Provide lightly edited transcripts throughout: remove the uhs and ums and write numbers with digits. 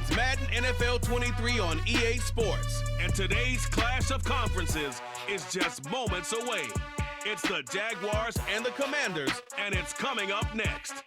It's Madden NFL 23 on EA Sports. And today's clash of conferences is just moments away. It's the Jaguars and the Commanders, and it's coming up next.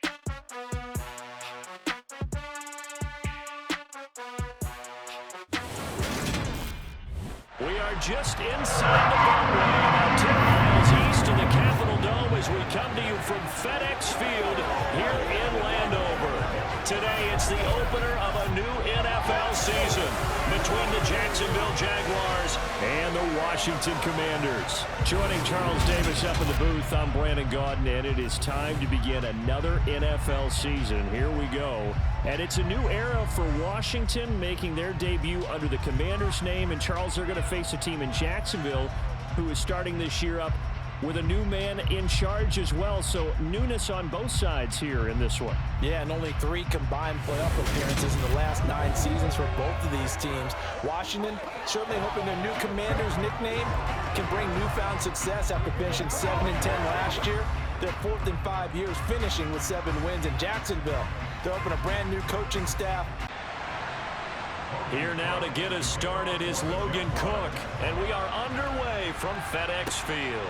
We are just inside the Beltway, about 10 miles east of the Capitol Dome as we come to you from FedEx Field here in Landover. Today, it's the opener of a new NFL season between the Jacksonville Jaguars and the Washington Commanders. Joining Charles Davis up in the booth, I'm Brandon Gaudin, and it is time to begin another NFL season. Here we go. And it's a new era for Washington, making their debut under the Commanders' name. And, Charles, they're going to face a team in Jacksonville who is starting this year up with a new man in charge as well. So newness on both sides here in this one. Yeah, and only 3 combined playoff appearances in the last 9 seasons for both of these teams. Washington certainly hoping their new Commander's nickname can bring newfound success after finishing 7-10 last year. They're 4th in 5 years, finishing with 7 wins. In Jacksonville, they're opening a brand new coaching staff. Here now to get us started is Logan Cook, and we are underway from FedEx Field.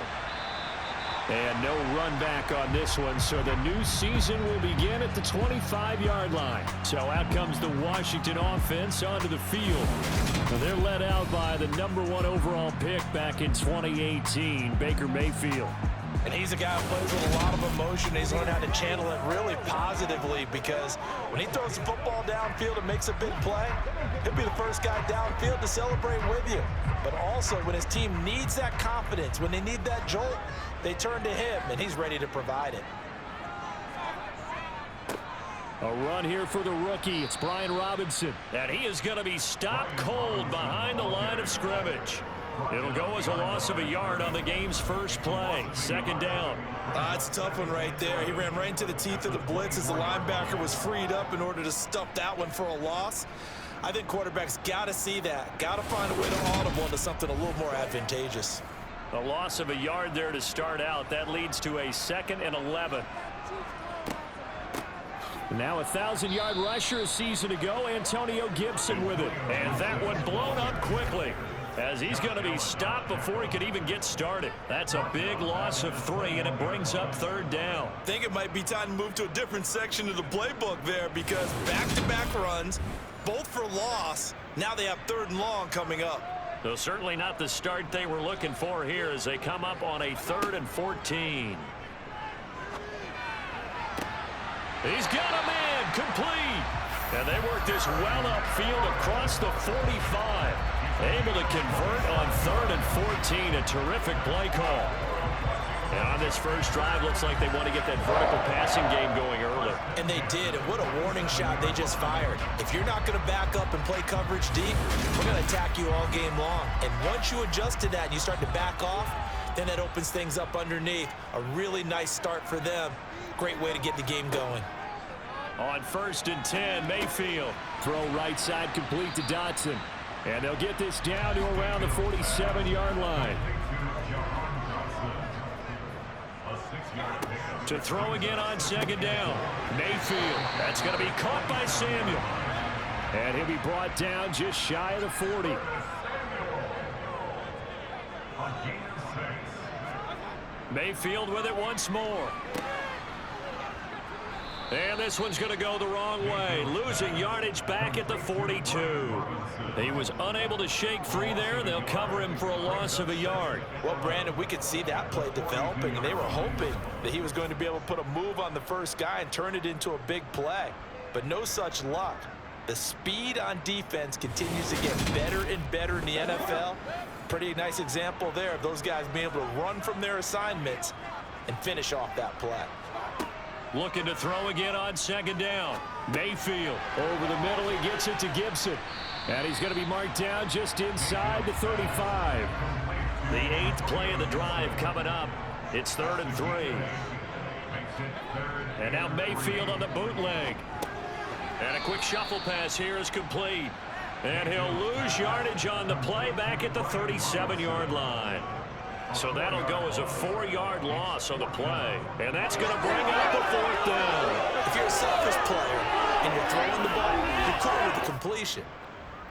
And no run back on this one, so the new season will begin at the 25-yard line. So out comes the Washington offense onto the field. And they're led out by the #1 overall pick back in 2018, Baker Mayfield. And he's a guy who plays with a lot of emotion. He's learned how to channel it really positively, because when he throws the football downfield and makes a big play, he'll be the first guy downfield to celebrate with you. But also, when his team needs that confidence, when they need that jolt, they turn to him, and he's ready to provide it. A run here for the rookie. It's Brian Robinson. And he is going to be stopped cold behind the line of scrimmage. It'll go as a loss of a yard on the game's first play. 2nd down. That's a tough one right there. He ran right into the teeth of the blitz as the linebacker was freed up in order to stuff that one for a loss. I think quarterbacks got to see that. Got to find a way to audible into something a little more advantageous. A loss of a yard there to start out. That leads to a 2nd and 11. Now a 1,000-yard rusher a season ago, Antonio Gibson with it. And that one blown up quickly, as he's going to be stopped before he could even get started. That's a big loss of 3, and it brings up 3rd down. I think it might be time to move to a different section of the playbook there, because back-to-back runs, both for loss. Now they have 3rd and long coming up. So certainly not the start they were looking for here as they come up on a 3rd and 14. He's got a man complete. And they work this well upfield across the 45. Able to convert on 3rd and 14. A terrific play call. And on this first drive, looks like they want to get that vertical passing game going early. And they did, and what a warning shot they just fired. If you're not going to back up and play coverage deep, we're going to attack you all game long. And once you adjust to that and you start to back off, then that opens things up underneath. A really nice start for them. Great way to get the game going. On 1st and 10, Mayfield. Throw right side complete to Dotson. And they'll get this down to around the 47-yard line. To throw again on 2nd down. Mayfield. That's going to be caught by Samuel. And he'll be brought down just shy of the 40. Mayfield with it once more. And this one's going to go the wrong way. Losing yardage back at the 42. He was unable to shake free there. They'll cover him for a loss of a yard. Well, Brandon, we could see that play developing, and they were hoping that he was going to be able to put a move on the first guy and turn it into a big play. But no such luck. The speed on defense continues to get better and better in the NFL. Pretty nice example there of those guys being able to run from their assignments and finish off that play. Looking to throw again on 2nd down. Mayfield over the middle. He gets it to Gibson. And he's going to be marked down just inside the 35. The 8th play of the drive coming up. It's 3rd and 3. And now Mayfield on the bootleg. And a quick shuffle pass here is complete. And he'll lose yardage on the play back at the 37-yard line. So that'll go as a 4-yard loss on the play. And that's going to bring up a 4th down. If you're a selfish player, and you're throwing the ball, you're cool with the completion.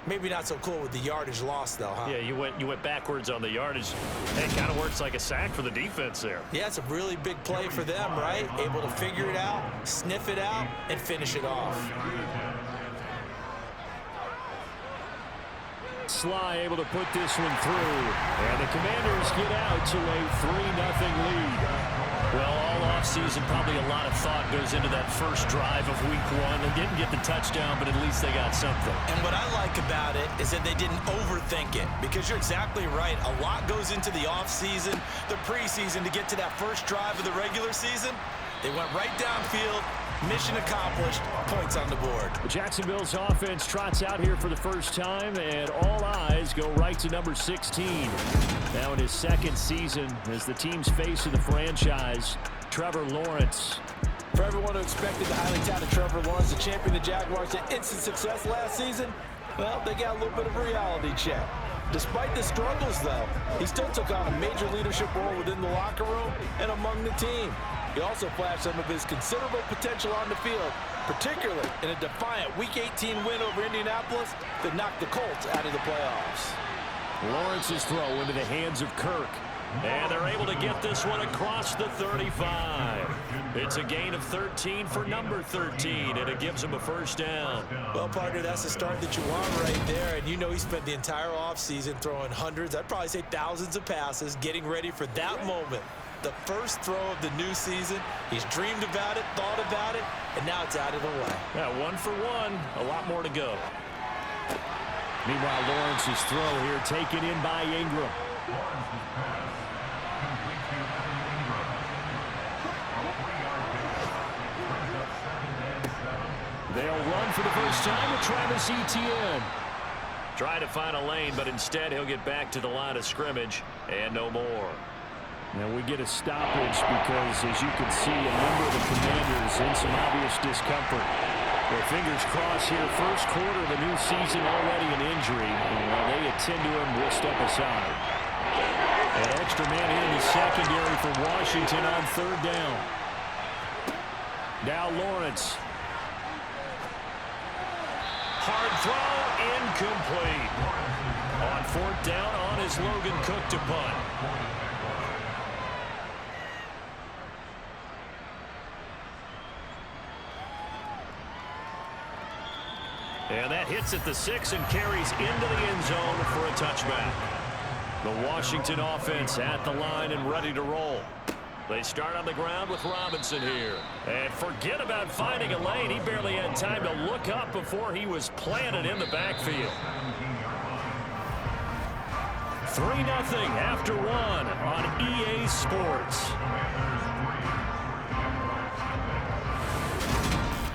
Maybe not so cool with the yardage loss, though, huh? Yeah, you went backwards on the yardage. It kind of works like a sack for the defense there. Yeah, it's a really big play for them, right? Able to figure it out, sniff it out, and finish it off. Sly able to put this one through. And the Commanders get out to a 3-0 lead. Well, all offseason, probably a lot of thought goes into that first drive of Week 1. They didn't get the touchdown, but at least they got something. And what I like about it is that they didn't overthink it, because you're exactly right. A lot goes into the offseason, the preseason, to get to that first drive of the regular season. They went right downfield. Mission accomplished. Points on the board. Jacksonville's offense trots out here for the first time, and all eyes go right to number 16. Now in his second season as the team's face of the franchise, Trevor Lawrence. For everyone who expected the highly touted Trevor Lawrence to champion the Jaguars to instant success last season, well, they got a little bit of a reality check. Despite the struggles, though, he still took on a major leadership role within the locker room and among the team. He also flashed some of his considerable potential on the field, particularly in a defiant Week 18 win over Indianapolis that knocked the Colts out of the playoffs. Lawrence's throw into the hands of Kirk. And they're able to get this one across the 35. It's a gain of 13 for number 13, and it gives him a first down. Well, partner, that's the start that you want right there. And you know he spent the entire offseason throwing hundreds, I'd probably say thousands of passes, getting ready for that moment. The first throw of the new season. He's dreamed about it, thought about it, and now it's out of the way. Yeah, 1 for 1. A lot more to go. Meanwhile, Lawrence's throw here taken in by Ingram. They'll run for the first time with Travis Etienne. Try to find a lane, but instead he'll get back to the line of scrimmage and no more. Now we get a stoppage because, as you can see, a number of the Commanders in some obvious discomfort. Their fingers crossed here. First quarter of the new season, already an injury. And while they attend to him, we'll step aside. An extra man here in the secondary for Washington on third down. Now Lawrence. Hard throw, incomplete. On fourth down, on is Logan Cook to punt. And that hits at the 6 and carries into the end zone for a touchback. The Washington offense at the line and ready to roll. They start on the ground with Robinson here. And forget about finding a lane. He barely had time to look up before he was planted in the backfield. 3-0 after 1 on EA Sports.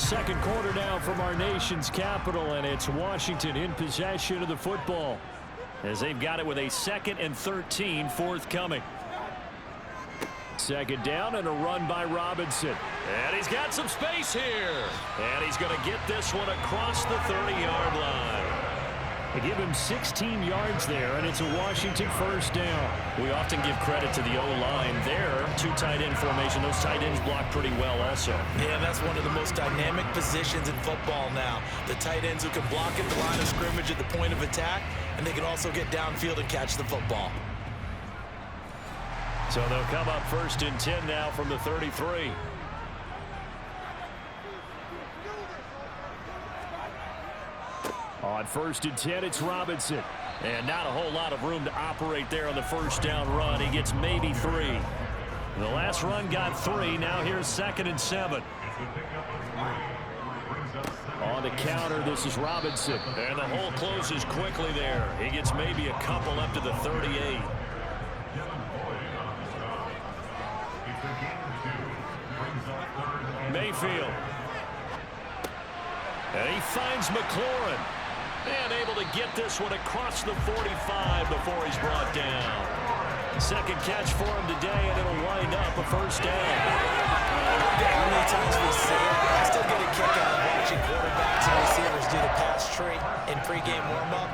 Second quarter now from our nation's capital, and it's Washington in possession of the football as they've got it with a 2nd and 13 forthcoming. Second down and a run by Robinson. And he's got some space here. And he's going to get this one across the 30-yard line. They give him 16 yards there, and it's a Washington first down. We often give credit to the O-line there. 2 tight end formation. Those tight ends block pretty well also. Yeah, that's one of the most dynamic positions in football now. The tight ends who can block at the line of scrimmage at the point of attack, and they can also get downfield and catch the football. So they'll come up 1st and 10 now from the 33. On 1st and 10, it's Robinson. And not a whole lot of room to operate there on the first down run. He gets maybe 3. The last run got 3. Now here's 2nd and 7. On the counter, this is Robinson. And the hole closes quickly there. He gets maybe a couple up to the 38. Mayfield. And he finds McLaurin. And able to get this one across the 45 before he's brought down. Second catch for him today, and it'll wind up a first down. How many times we see it? I still get a kick out of watching quarterbacks and receivers do the pass tree in pregame warm-up.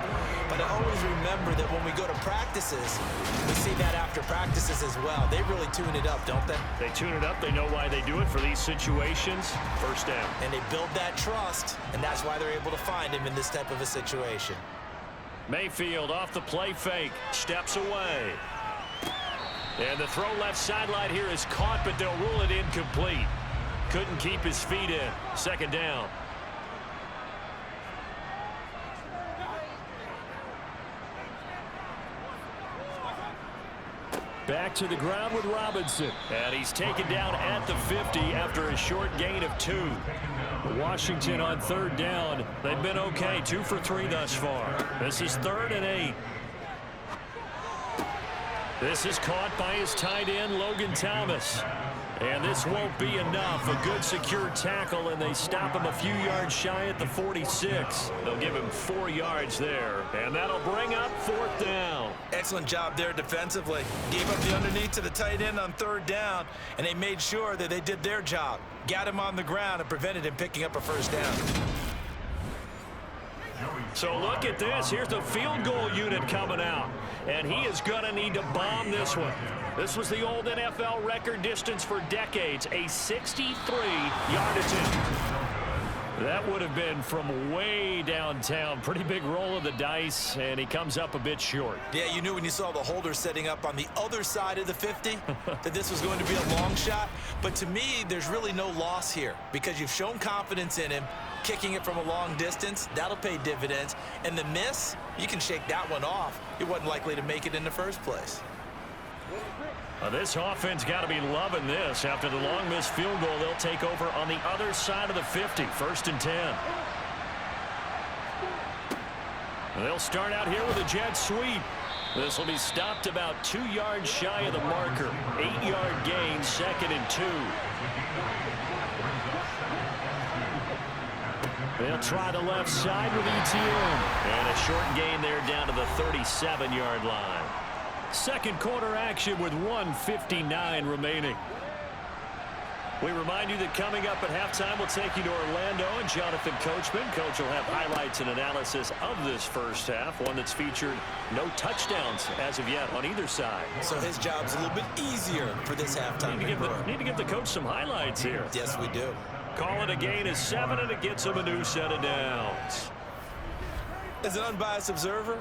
But I always remember that when we go to practices, we see that after practices as well. They really tune it up, don't they? They tune it up. They know why they do it for these situations. First down. And they build that trust, and that's why they're able to find him in this type of a situation. Mayfield off the play fake. Steps away. And the throw left sideline here is caught, but they'll rule it incomplete. Couldn't keep his feet in. Second down. Back to the ground with Robinson. And he's taken down at the 50 after a short gain of 2. Washington on third down. They've been okay. 2 for 3 thus far. This is 3rd and 8. This is caught by his tight end, Logan Thomas. And this won't be enough. A good secure tackle, and they stop him a few yards shy at the 46. They'll give him 4 yards there, and that'll bring up 4th down. Excellent job there defensively. Gave up the underneath to the tight end on 3rd down, and they made sure that they did their job. Got him on the ground and prevented him picking up a first down. So look at this. Here's the field goal unit coming out. And he is going to need to bomb this one. This was the old NFL record distance for decades, a 63-yard attempt. That would have been from way downtown. Pretty big roll of the dice, and he comes up a bit short. Yeah, you knew when you saw the holder setting up on the other side of the 50 that this was going to be a long shot. But to me, there's really no loss here because you've shown confidence in him. Kicking it from a long distance, that'll pay dividends. And the miss, you can shake that one off. He wasn't likely to make it in the first place. This offense got to be loving this. After the long missed field goal, they'll take over on the other side of the 50, 1st and 10. They'll start out here with a jet sweep. This will be stopped about 2 yards shy of the marker. 8-yard gain, 2nd and 2. They'll try the left side with Etienne. And a short gain there down to the 37-yard line. Second quarter action with 1:59 remaining. We remind you that coming up at halftime, we'll take you to Orlando and Jonathan Coachman. Coach will have highlights and analysis of this first half, one that's featured no touchdowns as of yet on either side. So his job's a little bit easier for this halftime. Need to give the coach some highlights here. Yes, we do. Call it a gain of 7, and it gets him a new set of downs. As an unbiased observer,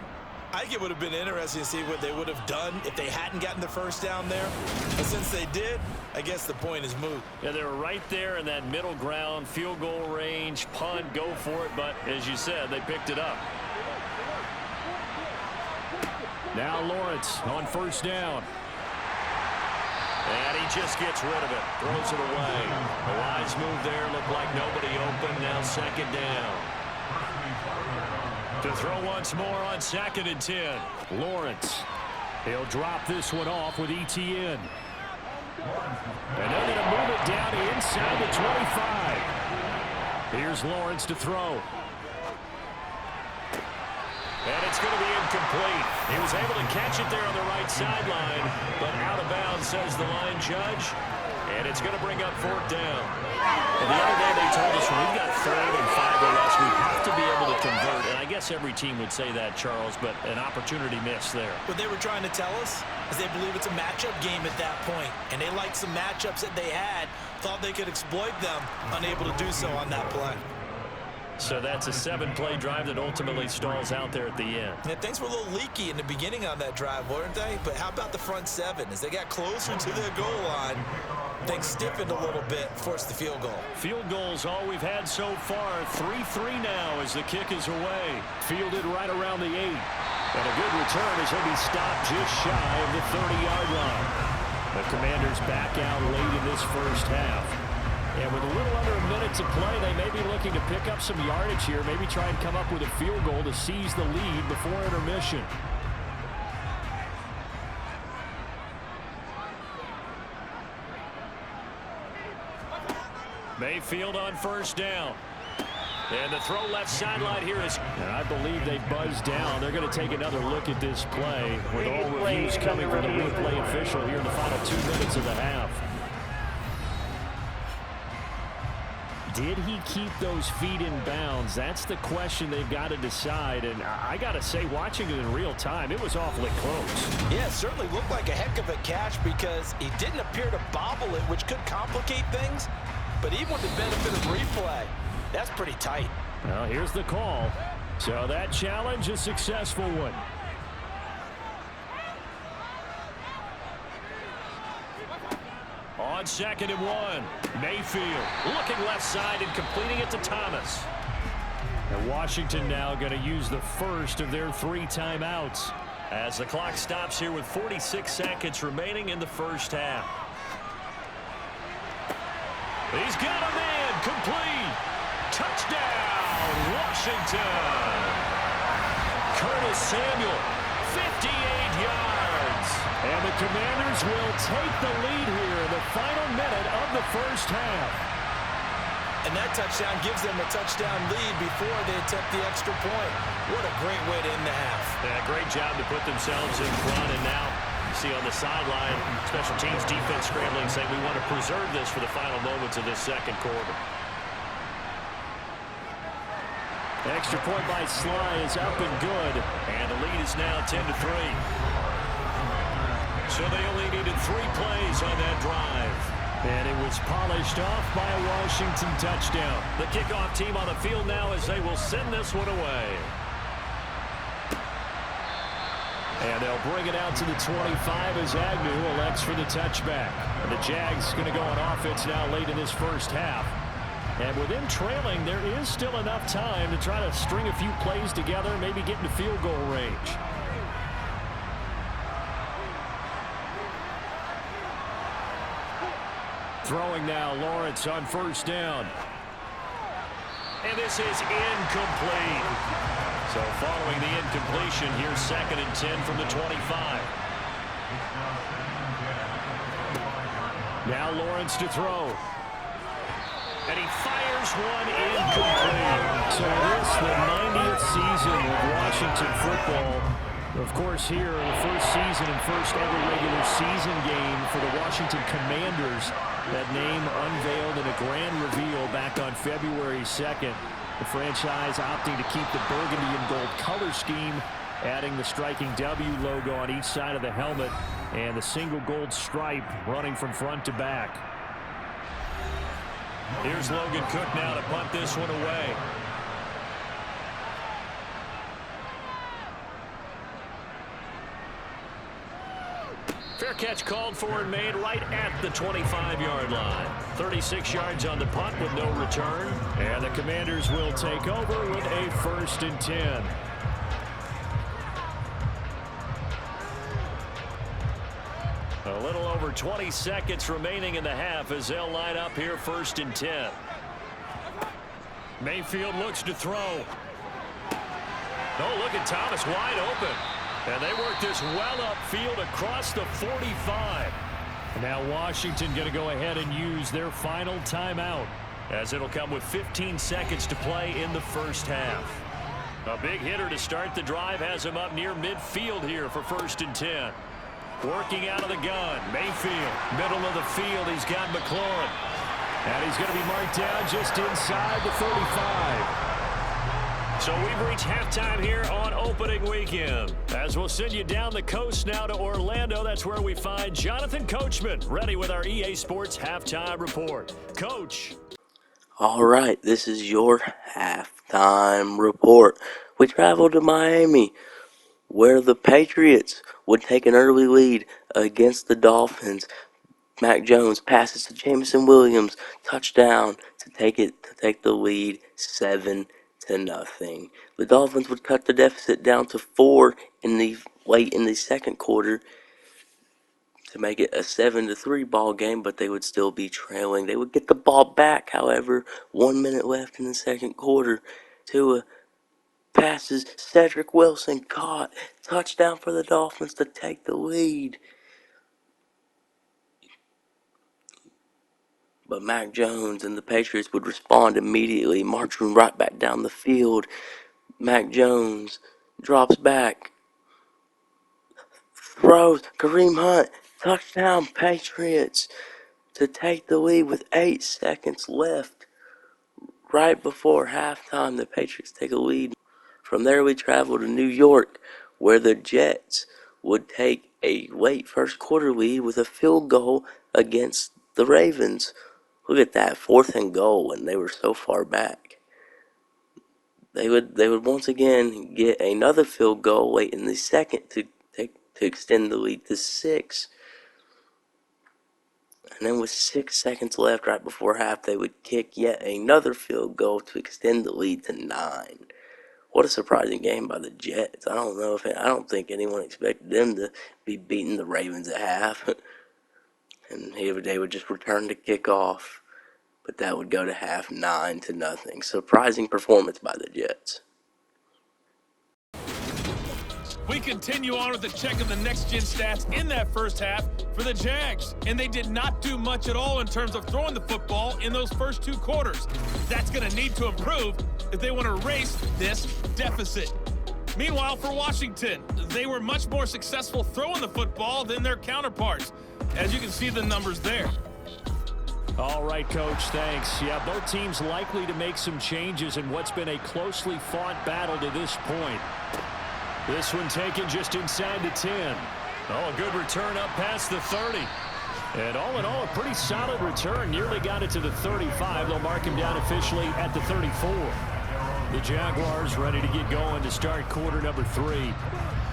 I think it would have been interesting to see what they would have done if they hadn't gotten the first down there. But since they did, I guess the point is moot. Yeah, they were right there in that middle ground, field goal range, punt, go for it. But as you said, they picked it up. Now Lawrence on first down. And he just gets rid of it, throws it away. A wise move there, looked like nobody open. Now 2nd down. To throw once more on 2nd and 10. Lawrence. He'll drop this one off with Etienne. And they're going to move it down inside the 25. Here's Lawrence to throw. And it's going to be incomplete. He was able to catch it there on the right sideline, but out of bounds, says the line judge. And it's going to bring up 4th down. And the other day they told us when we've got 3rd and 5 or less, we have to be able to convert. And I guess every team would say that, Charles, but an opportunity missed there. What they were trying to tell us is they believe it's a matchup game at that point. And they liked some matchups that they had, thought they could exploit them, unable to do so on that play. So that's a 7-play drive that ultimately stalls out there at the end. Yeah, things were a little leaky in the beginning on that drive, weren't they? But how about the front 7? As they got closer to their goal line, things stiffened a little bit, forced the field goal. Field goals all we've had so far. 3-3 now as the kick is away. Fielded right around the 8. And a good return as he'll be stopped just shy of the 30-yard line. The Commanders back out late in this first half. And with a little under a minute to play, they may be looking to pick up some yardage here, maybe try and come up with a field goal to seize the lead before intermission. Mayfield on first down. And the throw left sideline here is... And I believe they buzzed down. They're going to take another look at this play with all reviews coming from the replay official here in the final 2 minutes of the half. Did he keep those feet in bounds? That's the question they've got to decide. And I got to say, watching it in real time, it was awfully close. Yeah, it certainly looked like a heck of a catch because he didn't appear to bobble it, which could complicate things. But even with the benefit of replay, that's pretty tight. Well, here's the call. So that challenge, a successful one. On 2nd and 1, Mayfield looking left side and completing it to Thomas. And Washington now going to use the first of their 3 timeouts as the clock stops here with 46 seconds remaining in the first half. He's got a man complete. Touchdown, Washington. Curtis Samuel, 58 yards. And the Commanders will take the lead here in the final minute of the first half. And that touchdown gives them a touchdown lead before they attempt the extra point. What a great way to end the half. Yeah, great job to put themselves in front. And now you see on the sideline, special teams defense scrambling, saying we want to preserve this for the final moments of this second quarter. Extra point by Sly is up and good. And the lead is now 10-3. So they only needed 3 plays on that drive. And it was polished off by a Washington touchdown. The kickoff team on the field now as they will send this one away. And they'll bring it out to the 25 as Agnew elects for the touchback. And the Jags going to go on offense now late in this first half. And with them trailing, there is still enough time to try to string a few plays together, maybe get into field goal range. Throwing now, Lawrence on first down. And this is incomplete. So following the incompletion, here's 2nd and 10 from the 25. Now Lawrence to throw. And he fires one incomplete. So this, the 90th season of Washington football. Of course, here, the first season and first ever regular season game for the Washington Commanders. That name unveiled in a grand reveal back on February 2nd. The franchise opting to keep the burgundy and gold color scheme, adding the striking W logo on each side of the helmet and the single gold stripe running from front to back. Here's Logan Cook now to punt this one away. Fair catch called for and made right at the 25-yard line. 36 yards on the punt with no return. And the Commanders will take over with a 1st and 10. A little over 20 seconds remaining in the half as they'll line up here 1st and 10. Mayfield looks to throw. Oh, look at Thomas wide open. And they work this well upfield across the 45. Now Washington going to go ahead and use their final timeout as it'll come with 15 seconds to play in the first half. A big hitter to start the drive has him up near midfield here for 1st and 10. Working out of the gun, Mayfield, middle of the field, he's got McLaurin. And he's going to be marked down just inside the 35. So we've reached halftime here on opening weekend. As we'll send you down the coast now to Orlando, that's where we find Jonathan Coachman, ready with our EA Sports Halftime Report. Coach. All right, this is your halftime report. We traveled to Miami, where the Patriots would take an early lead against the Dolphins. Mac Jones passes to Jameson Williams, touchdown to take the lead 7-0. The Dolphins would cut the deficit down to 4 late in the second quarter to make it a 7-3 ball game, but they would still be trailing. They would get the ball back, however, 1 minute left in the second quarter. Tua passes, Cedric Wilson caught, touchdown for the Dolphins to take the lead. But Mac Jones and the Patriots would respond immediately, marching right back down the field. Mac Jones drops back, throws, Kareem Hunt, touchdown Patriots, to take the lead with 8 seconds left. Right before halftime, the Patriots take a lead. From there, we travel to New York, where the Jets would take a late first quarter lead with a field goal against the Ravens. Look at that, 4th and goal, and they were so far back. They would once again get another field goal late in the second to extend the lead to 6. And then with 6 seconds left right before half, they would kick yet another field goal to extend the lead to 9. What a surprising game by the Jets. I don't think anyone expected them to be beating the Ravens at half. And they would just return to kickoff. But that would go to half 9-0. Surprising performance by the Jets. We continue on with the check of the next-gen stats in that first half for the Jags. And they did not do much at all in terms of throwing the football in those first 2 quarters. That's going to need to improve if they want to erase this deficit. Meanwhile, for Washington, they were much more successful throwing the football than their counterparts. As you can see the numbers there. All right, Coach, thanks. Yeah, both teams likely to make some changes in what's been a closely fought battle to this point. This one taken just inside the 10. Oh, a good return up past the 30. And all in all, a pretty solid return. Nearly got it to the 35. They'll mark him down officially at the 34. The Jaguars ready to get going to start quarter number 3.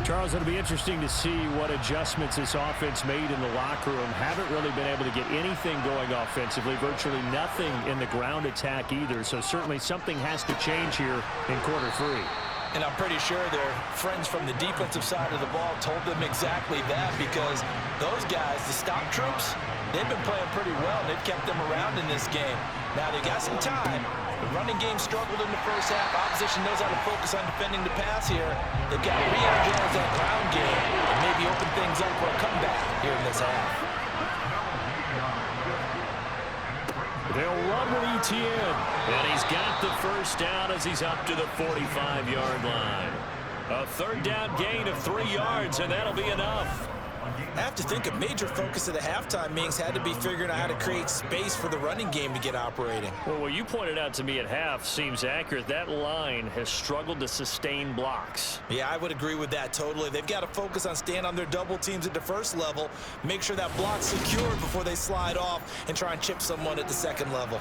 Charles, it'll be interesting to see what adjustments this offense made in the locker room. Haven't really been able to get anything going offensively, virtually nothing in the ground attack either. So certainly something has to change here in quarter 3. And I'm pretty sure their friends from the defensive side of the ball told them exactly that, because those guys, the stop troops, they've been playing pretty well. They've kept them around in this game. Now they got some time. The running game struggled in the first half. Opposition knows how to focus on defending the pass here. They've got to re-energize that ground game and maybe open things up for a comeback here in this half. They'll run with Etienne, and he's got the first down as he's up to the 45-yard line. A third down gain of 3 yards, and that'll be enough. I have to think a major focus of the halftime meetings had to be figuring out how to create space for the running game to get operating. Well, what you pointed out to me at half seems accurate. That line has struggled to sustain blocks. Yeah, I would agree with that totally. They've got to focus on staying on their double teams at the first level, make sure that block's secured before they slide off and try and chip someone at the second level.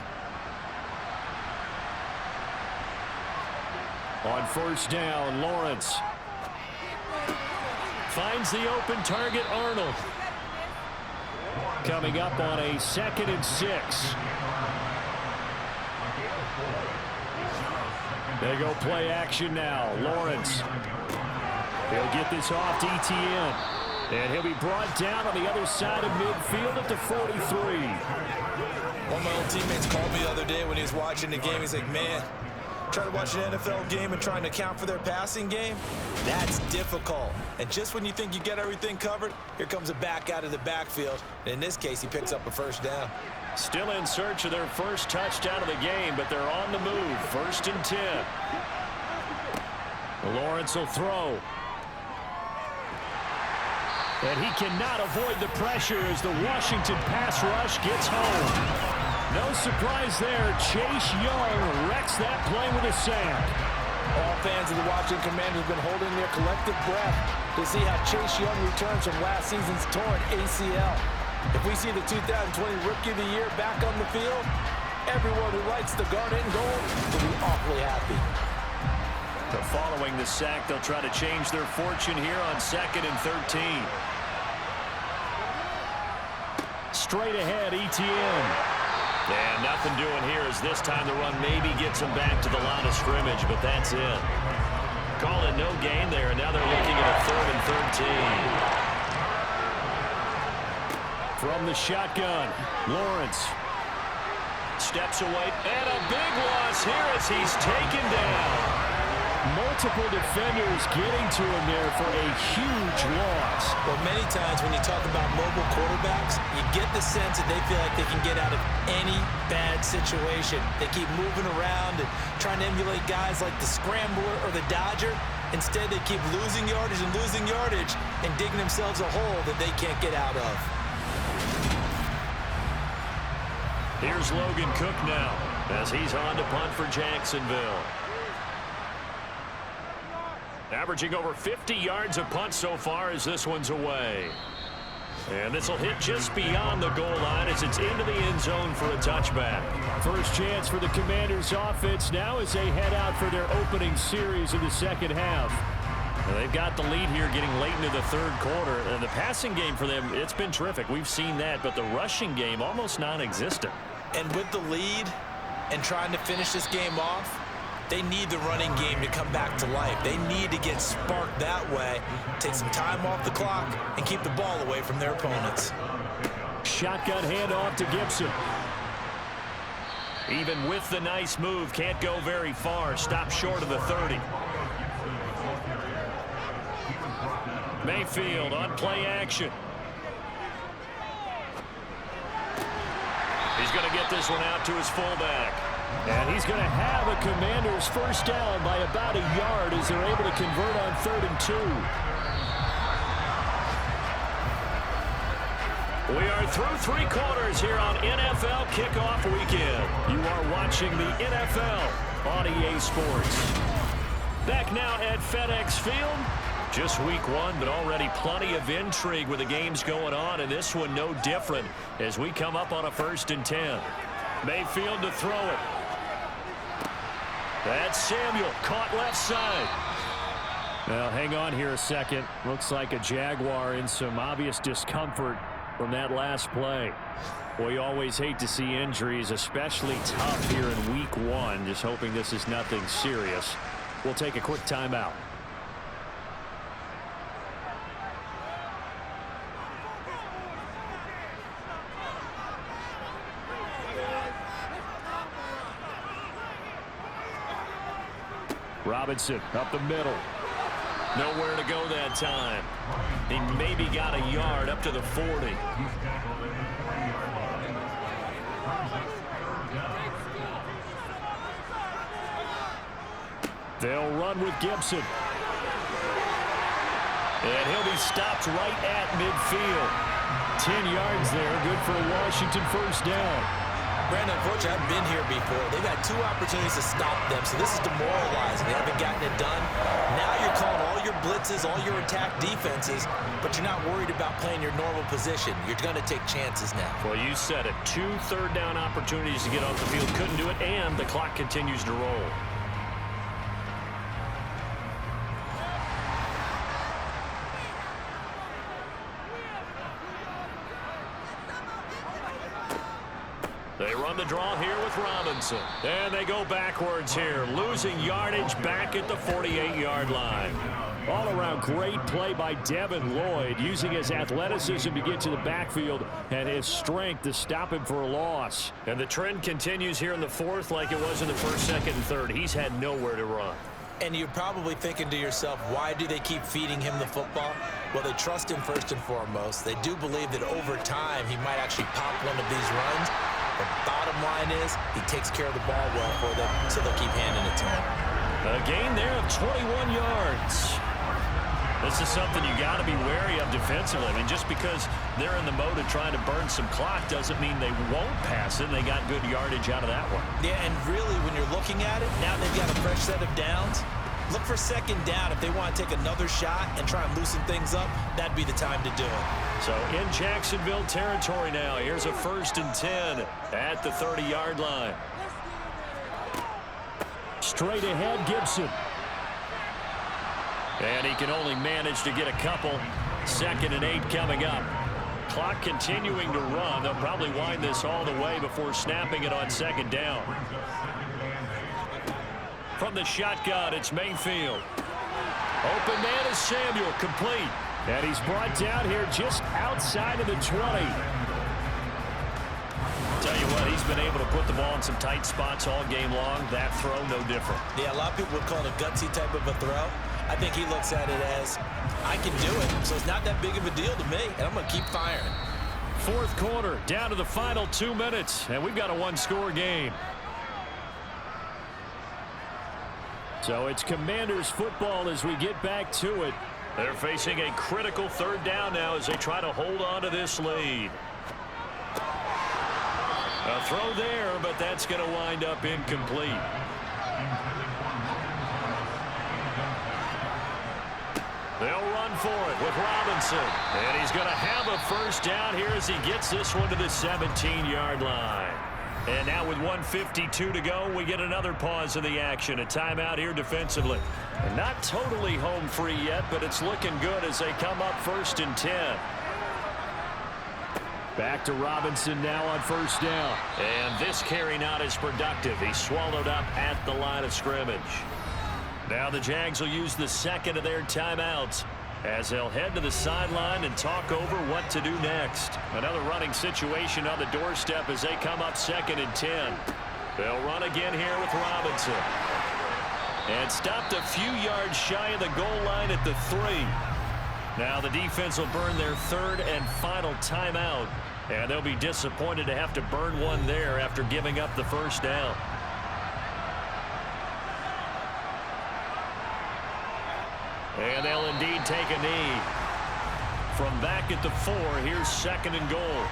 On first down, Lawrence finds the open target, Arnold. Coming up on a 2nd and 6. They go play action now. Lawrence. He'll get this off to Etienne. And he'll be brought down on the other side of midfield at the 43. One of my old teammates called me the other day when he was watching the game. He's like, man, trying to watch an NFL game and trying to account for their passing game, that's difficult. And just when you think you get everything covered, here comes a back out of the backfield. And in this case, he picks up a first down. Still in search of their first touchdown of the game, but they're on the move. 1st and 10. Lawrence will throw. And he cannot avoid the pressure as the Washington pass rush gets home. No surprise there. Chase Young wrecks that play with a sack. All fans of the Washington Commanders have been holding their collective breath to see how Chase Young returns from last season's torn ACL. If we see the 2020 Rookie of the Year back on the field, everyone who likes the garnet and gold will be awfully happy. But following the sack, they'll try to change their fortune here on 2nd and 13. Straight ahead, Etienne. And nothing doing here as this time the run maybe gets him back to the line of scrimmage, but that's it. Call it no gain there, and now they're looking at a 3rd and 13. From the shotgun, Lawrence steps away, and a big loss here as he's taken down. Multiple defenders getting to him there for a huge loss. Well, many times when you talk about mobile quarterbacks, you get the sense that they feel like they can get out of any bad situation. They keep moving around and trying to emulate guys like the Scrambler or the Dodger. Instead, they keep losing yardage and digging themselves a hole that they can't get out of. Here's Logan Cook now as he's on to punt for Jacksonville. Averaging over 50 yards a punt so far as this one's away. And this will hit just beyond the goal line as it's into the end zone for a touchback. First chance for the Commanders offense now as they head out for their opening series in the second half. Now they've got the lead here getting late into the third quarter. And the passing game for them, it's been terrific. We've seen that, but the rushing game almost non-existent. And with the lead and trying to finish this game off, they need the running game to come back to life. They need to get sparked that way, take some time off the clock, and keep the ball away from their opponents. Shotgun handoff to Gibson. Even with the nice move, can't go very far. Stop short of the 30. Mayfield on play action. He's going to get this one out to his fullback. And he's going to have a Commanders first down by about a yard as they're able to convert on 3rd and 2. We are through 3 quarters here on NFL Kickoff Weekend. You are watching the NFL on EA Sports. Back now at FedEx Field. Just week 1, but already plenty of intrigue with the games going on, and this one no different as we come up on a 1st and 10. Mayfield to throw it. That's Samuel, caught left side. Now, hang on here a second. Looks like a Jaguar in some obvious discomfort from that last play. Well, you always hate to see injuries, especially tough here in week 1. Just hoping this is nothing serious. We'll take a quick timeout. Robinson up the middle. Nowhere to go that time. He maybe got a yard up to the 40. They'll run with Gibson. And he'll be stopped right at midfield. 10 yards there, good for a Washington first down. Brandon, unfortunately, I've been here before. They've had 2 opportunities to stop them, so this is demoralizing. They haven't gotten it done. Now you're calling all your blitzes, all your attack defenses, but you're not worried about playing your normal position. You're going to take chances now. Well, you said it. 2 third-down opportunities to get off the field. Couldn't do it, and the clock continues to roll. They run the draw here with Robinson. And they go backwards here, losing yardage back at the 48-yard line. All around great play by Devin Lloyd, using his athleticism to get to the backfield and his strength to stop him for a loss. And the trend continues here in the 4th like it was in the 1st, 2nd, and 3rd. He's had nowhere to run. And you're probably thinking to yourself, why do they keep feeding him the football? Well, they trust him first and foremost. They do believe that over time he might actually pop one of these runs. The bottom line is he takes care of the ball well for them, so they'll keep handing it to him. A gain there of 21 yards. This is something you got to be wary of defensively. I mean, just because they're in the mode of trying to burn some clock doesn't mean they won't pass it. They got good yardage out of that one. Yeah, and really, when you're looking at it, now they've got a fresh set of downs. Look for 2nd down. If they want to take another shot and try and loosen things up, that'd be the time to do it. So in Jacksonville territory now. Here's a 1st and 10 at the 30-yard line. Straight ahead, Gibson. And he can only manage to get a couple. 2nd and 8 coming up. Clock continuing to run. They'll probably wind this all the way before snapping it on 2nd down. From the shotgun, it's Mayfield. Open man is Samuel, complete. And he's brought down here just outside of the 20. Tell you what, he's been able to put the ball in some tight spots all game long. That throw, no different. Yeah, a lot of people would call it a gutsy type of a throw. I think he looks at it as, I can do it, so it's not that big of a deal to me, and I'm going to keep firing. fourth quarter, down to the final 2 minutes, and we've got a one-score game. So it's Commanders football as we get back to it. They're facing a critical third down now as they try to hold on to this lead. A throw there, but that's going to wind up incomplete. They'll run for it with Robinson. And he's going to have a first down here as he gets this one to the 17-yard line. And now with 1:52 to go, we get another pause of the action. A timeout here defensively. And not totally home free yet, but it's looking good as they come up 1st and 10. Back to Robinson now on first down. And this carry not as productive. He's swallowed up at the line of scrimmage. Now the Jags will use the second of their timeouts as they'll head to the sideline and talk over what to do next. Another running situation on the doorstep as they come up 2nd and 10. They'll run again here with Robinson. And stopped a few yards shy of the goal line at the 3. Now the defense will burn their 3rd and final timeout. And they'll be disappointed to have to burn one there after giving up the first down. And they'll indeed take a knee. From back at the 4, here's 2nd and goal.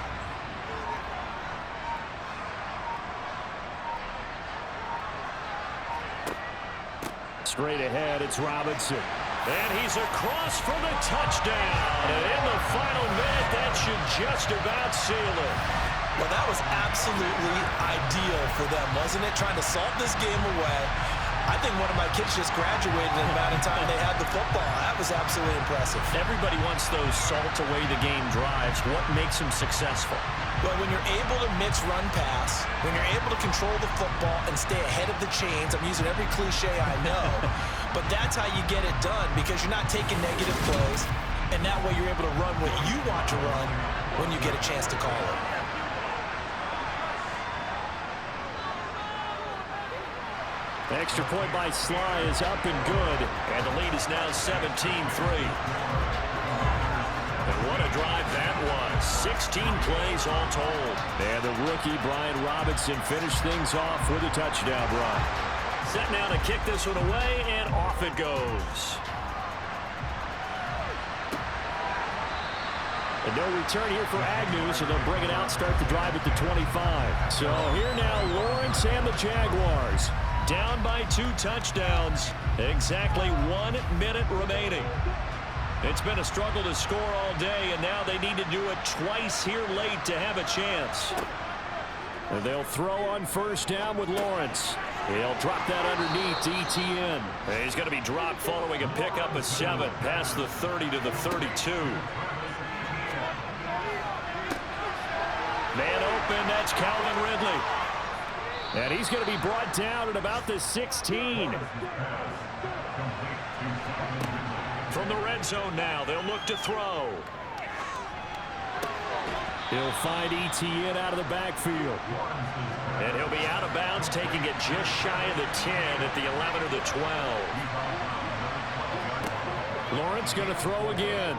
Straight ahead, it's Robinson. And he's across for the touchdown. And in the final minute, that should just about seal it. Well, that was absolutely ideal for them, wasn't it? Trying to salt this game away. I think one of my kids just graduated in the amount of time they had the football. That was absolutely impressive. Everybody wants those salt-away-the-game drives. What makes them successful? Well, when you're able to mix run-pass, when you're able to control the football and stay ahead of the chains, I'm using every cliche I know, but that's how you get it done because you're not taking negative plays, and that way you're able to run what you want to run when you get a chance to call it. Extra point by Sly is up and good, and the lead is now 17-3. And what a drive that was. 16 plays all told. And the rookie, Brian Robinson, finished things off with a touchdown run. Set now to kick this one away, and off it goes. And no return here for Agnew, so they'll bring it out, start the drive at the 25. So here now, Lawrence and the Jaguars. Down by 2 touchdowns. Exactly 1 minute remaining. It's been a struggle to score all day, and now they need to do it twice here late to have a chance. And they'll throw on first down with Lawrence. He'll drop that underneath to ETN. And he's going to be dropped following a pickup of 7 past the 30 to the 32. Man open, that's Calvin Ridley. And he's going to be brought down at about the 16. From the red zone now, they'll look to throw. He'll find ETN out of the backfield. And he'll be out of bounds, taking it just shy of the 10 at the 11 or the 12. Lawrence going to throw again.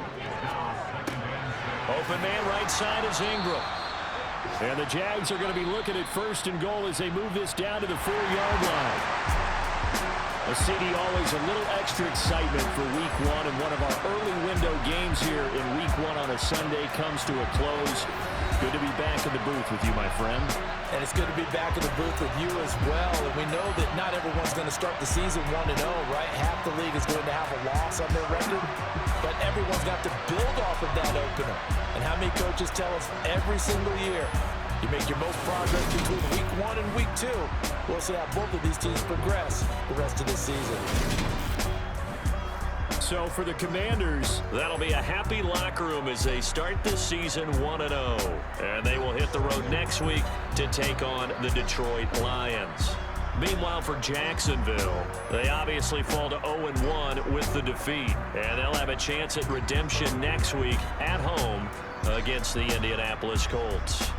Open man right side is Ingram. And the Jags are going to be looking at 1st and goal as they move this down to the 4-yard line. A city always a little extra excitement for Week 1, and one of our early window games here in Week 1 on a Sunday comes to a close. Good to be back in the booth with you, my friend. And it's good to be back in the booth with you as well. And we know that not everyone's going to start the season 1-0, right? Half the league is going to have a loss on their record. But everyone's got to build off of that opener. And how many coaches tell us every single year, you make your most progress between Week 1 and Week 2. We'll see how both of these teams progress the rest of the season. So for the Commanders, that'll be a happy locker room as they start this season 1-0. And they will hit the road next week to take on the Detroit Lions. Meanwhile, for Jacksonville, they obviously fall to 0-1 with the defeat. And they'll have a chance at redemption next week at home against the Indianapolis Colts.